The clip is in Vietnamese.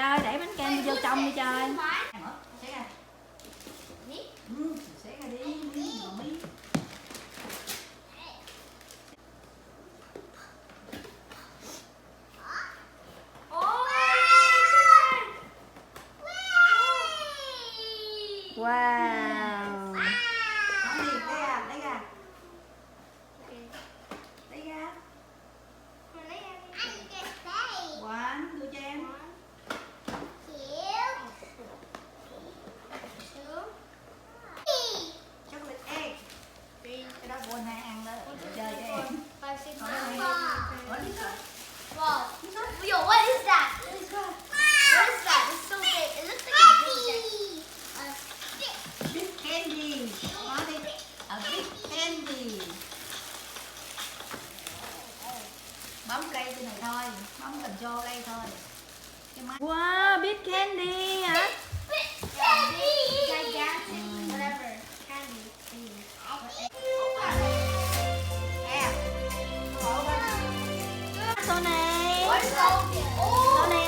Trời, để bánh kem vô trong đi trời. Xé ra đi, miếng. Wow. Nói đi, lấy ra. Lấy ra. One, đưa cho em. Chocolate egg. Cái đó của anh hai ăn đó, để chơi cho em. Whoa. Yo, what is that? What is that? It's so big. It looks like a big jacket. Big candy. Nói đi. A big candy. Bấm play trên này thôi, bấm control đây thôi. Cái máy. Wow, big candy hả? Gigantic. Whatever. Candy. Số này. What's so big? Oh. Số này